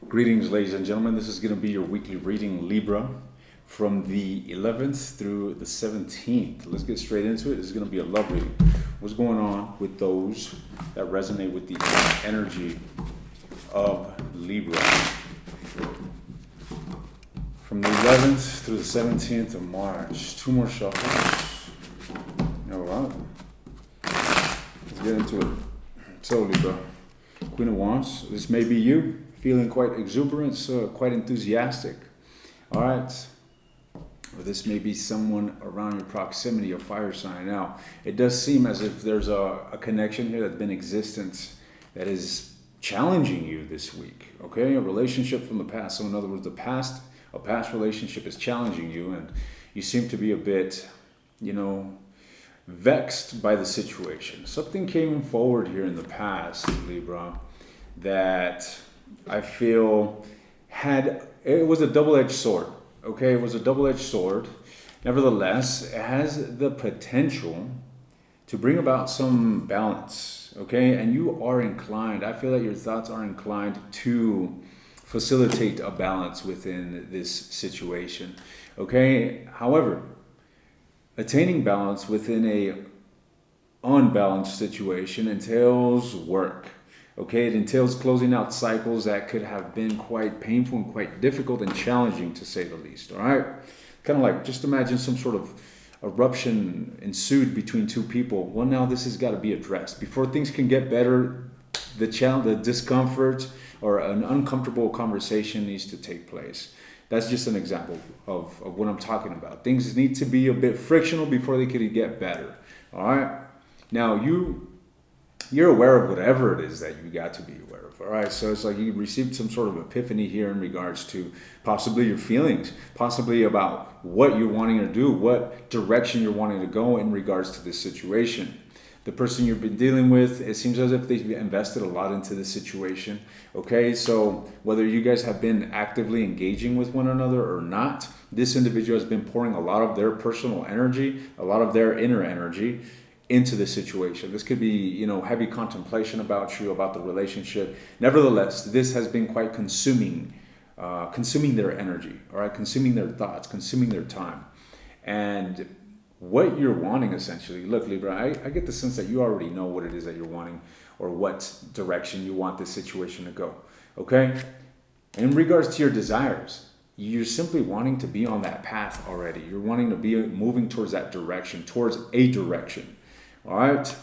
Greetings, ladies and gentlemen. This is going to be your weekly reading, Libra, from the 11th through the 17th. Let's get straight into it. This is going to be a love reading. What's going on with those that resonate with the energy of Libra? From the 11th through the 17th of March. Two more shuffles. All right. Let's get into it. So, Libra, Queen of Wands, this may be you. Feeling quite exuberant, quite enthusiastic. All right. Or this may be someone around your proximity, a fire sign. Now, it does seem as if there's a connection here that's been in existence that is challenging you this week. Okay, a relationship from the past. So, in other words, a past relationship is challenging you, and you seem to be a bit, vexed by the situation. Something came forward here in the past, Libra, that I feel it was a double-edged sword. Okay, it was a double-edged sword. Nevertheless, it has the potential to bring about some balance. Okay, and you are inclined, I feel that your thoughts are inclined to facilitate a balance within this situation. Okay, however, attaining balance within a unbalanced situation entails work. Okay, it entails closing out cycles that could have been quite painful and quite difficult and challenging, to say the least. All right, kind of like, just imagine some sort of eruption ensued between two people. Well, now this has got to be addressed before things can get better. The discomfort or an uncomfortable conversation needs to take place. That's just an example of what I'm talking about. Things need to be a bit frictional before they could get better. All right, now you're aware of whatever it is that you got to be aware of. All right, so it's like you received some sort of epiphany here in regards to possibly your feelings, possibly about what you're wanting to do, what direction you're wanting to go in regards to this situation. The person you've been dealing with, it seems as if they've invested a lot into this situation. Okay, so whether you guys have been actively engaging with one another or not, this individual has been pouring a lot of their personal energy, a lot of their inner energy into the situation. This could be, heavy contemplation about you, about the relationship. Nevertheless, this has been quite consuming their energy, all right, consuming their thoughts, consuming their time. And what you're wanting, essentially, look, Libra, I get the sense that you already know what it is that you're wanting or what direction you want this situation to go, okay? In regards to your desires, you're simply wanting to be on that path already. You're wanting to be moving towards that direction, towards a direction. All right,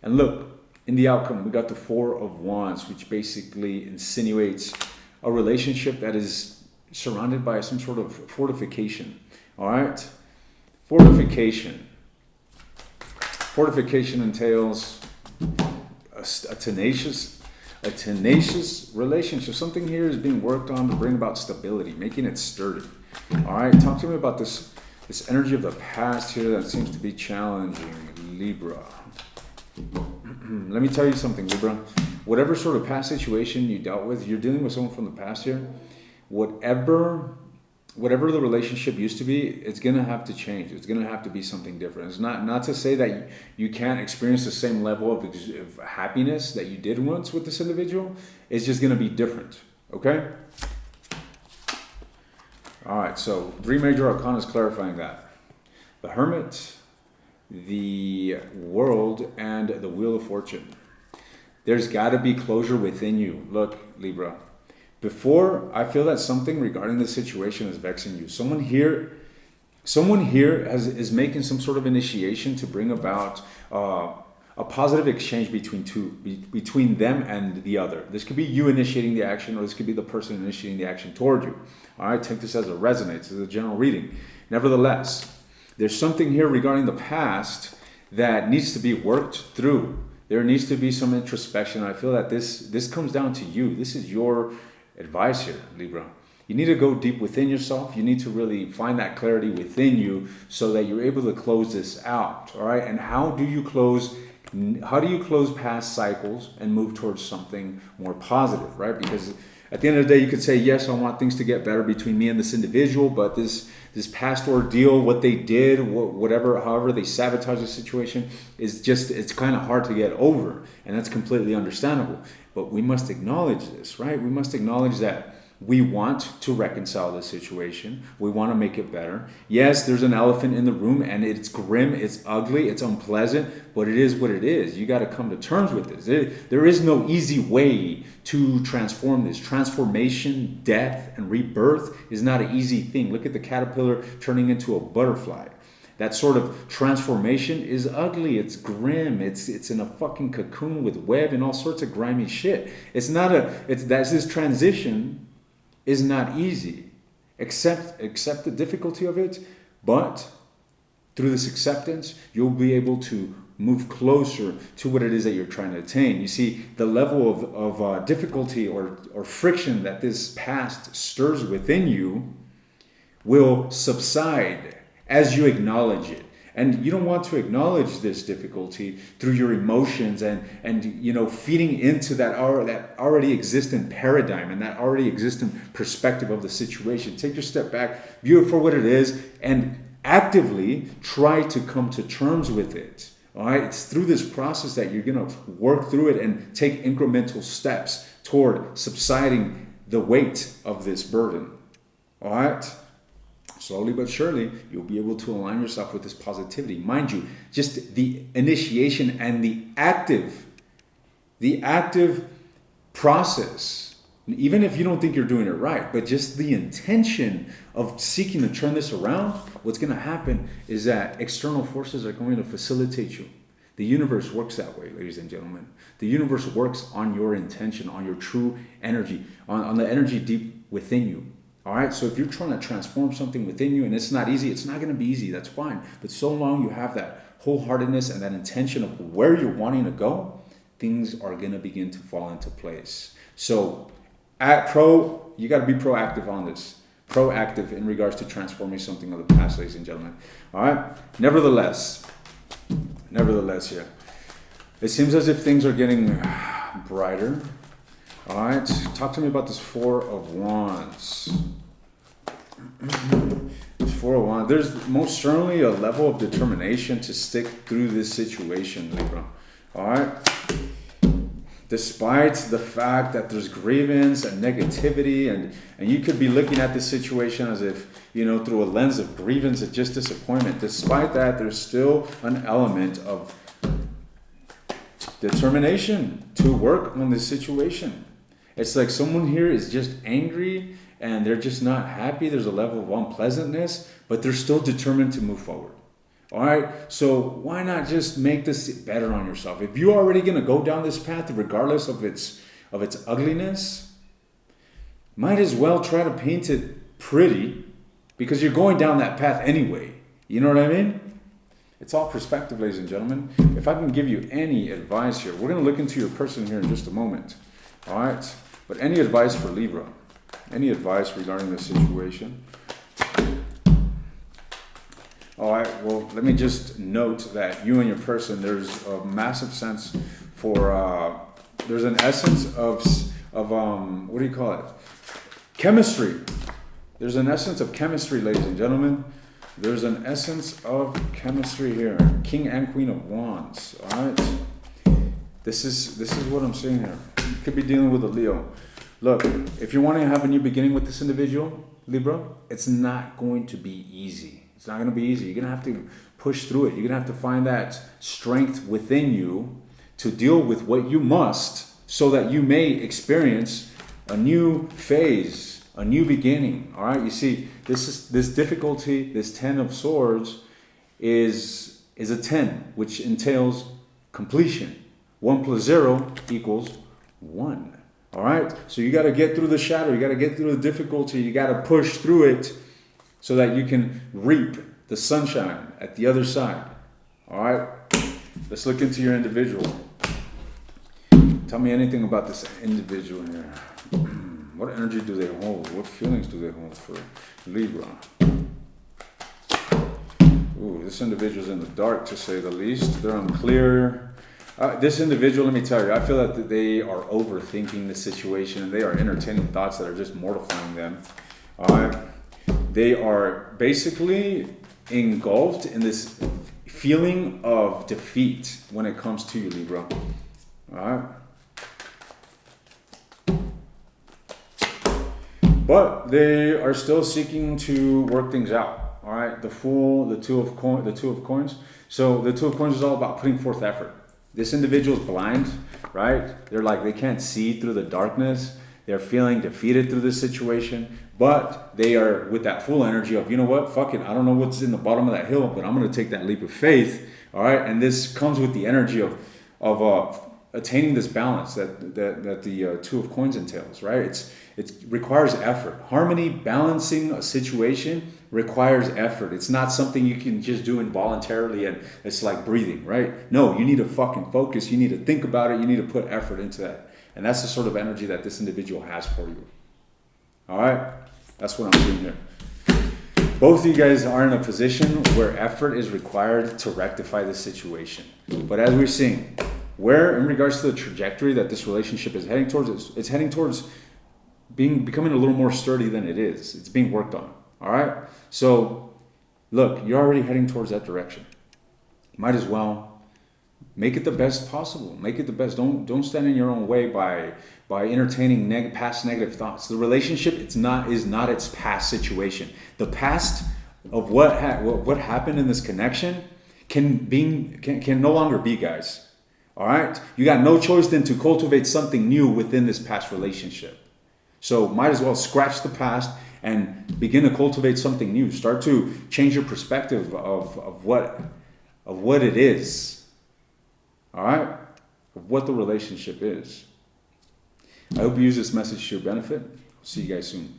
and look, in the outcome, we got the Four of Wands, which basically insinuates a relationship that is surrounded by some sort of fortification. All right, fortification entails a tenacious relationship. Something here is being worked on to bring about stability, making it sturdy. All right, talk to me about this energy of the past here that seems to be challenging, Libra. Let me tell you something, Libra. Whatever sort of past situation you dealt with, you're dealing with someone from the past here. Whatever the relationship used to be, it's going to have to change. It's going to have to be something different. It's not to say that you can't experience the same level of happiness that you did once with this individual. It's just going to be different, okay? All right, so 3 major arcana is clarifying that. The Hermit, the World, and the Wheel of Fortune. There's got to be closure within you. Look, Libra, before I feel that something regarding this situation is vexing you. Someone here is making some sort of initiation to bring about a positive exchange between them and the other. This could be you initiating the action, or this could be the person initiating the action toward you. All right, take this as a resonance, as a general reading. Nevertheless, there's something here regarding the past that needs to be worked through. There needs to be some introspection. I feel that this comes down to you. This is your advice here, Libra. You need to go deep within yourself. You need to really find that clarity within you so that you're able to close this out. All right, and how do you close past cycles and move towards something more positive, right? Because at the end of the day, you could say, yes, I want things to get better between me and this individual, but this past ordeal, what they did, however they sabotage the situation, it's kind of hard to get over, and that's completely understandable. But we must acknowledge this, right? We must acknowledge that We want to reconcile the situation. We want to make it better. Yes, there's an elephant in the room and it's grim, it's ugly, it's unpleasant, but it is what it is. You got to come to terms with this. There is no easy way to transform this. Transformation, death, and rebirth is not an easy thing. Look at the caterpillar turning into a butterfly. That sort of transformation is ugly. It's grim. It's in a fucking cocoon with web and all sorts of grimy shit. This transition is not easy. Accept the difficulty of it, but through this acceptance, you'll be able to move closer to what it is that you're trying to attain. You see, the level of difficulty or friction that this past stirs within you will subside as you acknowledge it. And you don't want to acknowledge this difficulty through your emotions and feeding into that already existent paradigm and that already existent perspective of the situation. Take your step back, view it for what it is, and actively try to come to terms with it. All right, it's through this process that you're going to work through it and take incremental steps toward subsiding the weight of this burden. All right. Slowly but surely, you'll be able to align yourself with this positivity. Mind you, just the initiation and the active process, even if you don't think you're doing it right, but just the intention of seeking to turn this around, what's going to happen is that external forces are going to facilitate you. The universe works that way, ladies and gentlemen. The universe works on your intention, on your true energy, on the energy deep within you. All right, so if you're trying to transform something within you and it's not easy, it's not going to be easy, that's fine. But so long you have that wholeheartedness and that intention of where you're wanting to go, things are going to begin to fall into place. So you got to be proactive on this. Proactive in regards to transforming something of the past, ladies and gentlemen. All right, nevertheless, yeah. It seems as if things are getting brighter. All right, talk to me about this Four of Wands. This Four of Wands. There's most certainly a level of determination to stick through this situation, Libra. All right. Despite the fact that there's grievance and negativity, and you could be looking at this situation as if, through a lens of grievance and just disappointment. Despite that, there's still an element of determination to work on this situation. It's like someone here is just angry and they're just not happy. There's a level of unpleasantness, but they're still determined to move forward. All right, so why not just make this better on yourself? If you're already going to go down this path, regardless of its ugliness, might as well try to paint it pretty, because you're going down that path anyway. You know what I mean? It's all perspective, ladies and gentlemen. If I can give you any advice here, we're going to look into your person here in just a moment. All right, but any advice for Libra? Any advice regarding this situation? All right, well, let me just note that you and your person, there's a massive sense for, there's an essence of what do you call it? Chemistry. There's an essence of chemistry, ladies and gentlemen. There's an essence of chemistry here. King and Queen of Wands, all right? This is what I'm seeing here. You could be dealing with a Leo. Look, if you're wanting to have a new beginning with this individual, Libra, it's not going to be easy. It's not going to be easy. You're going to have to push through it. You're going to have to find that strength within you to deal with what you must so that you may experience a new phase, a new beginning. All right? You see, this difficulty, this 10 of Swords is a 10, which entails completion. 1 plus 0 equals 1. All right? So you got to get through the shadow. You got to get through the difficulty. You got to push through it so that you can reap the sunshine at the other side. All right? Let's look into your individual. Tell me anything about this individual here. What energy do they hold? What feelings do they hold for Libra? Ooh, this individual's in the dark, to say the least. They're unclear. This individual, let me tell you, I feel that they are overthinking the situation and they are entertaining thoughts that are just mortifying them. They are basically engulfed in this feeling of defeat when it comes to you, Libra. All right. But they are still seeking to work things out. All right, the Fool, the Two of Coins. So the Two of Coins is all about putting forth effort. This individual is blind, right? They're like, they can't see through the darkness. They're feeling defeated through this situation, but they are with that full energy of, you know what, fuck it, I don't know what's in the bottom of that hill, but I'm going to take that leap of faith. All right, and this comes with the energy of attaining this balance that the Two of Coins entails, right? It requires effort. Harmony, balancing a situation requires effort. It's not something you can just do involuntarily and it's like breathing, right? No, you need to fucking focus. You need to think about it. You need to put effort into that. And that's the sort of energy that this individual has for you. All right? That's what I'm doing here. Both of you guys are in a position where effort is required to rectify the situation. But as we're seeing, where in regards to the trajectory that this relationship is heading towards, it's heading towards becoming a little more sturdy than it is. It's being worked on. All right? So, look, you're already heading towards that direction. Might as well make it the best possible. Make it the best. Don't stand in your own way by entertaining past negative thoughts. The relationship is not its past situation. The past of what happened in this connection can no longer be, guys. All right? You got no choice than to cultivate something new within this past relationship. So might as well scratch the past and begin to cultivate something new. Start to change your perspective of what it is. All right? Of what the relationship is. I hope you use this message to your benefit. See you guys soon.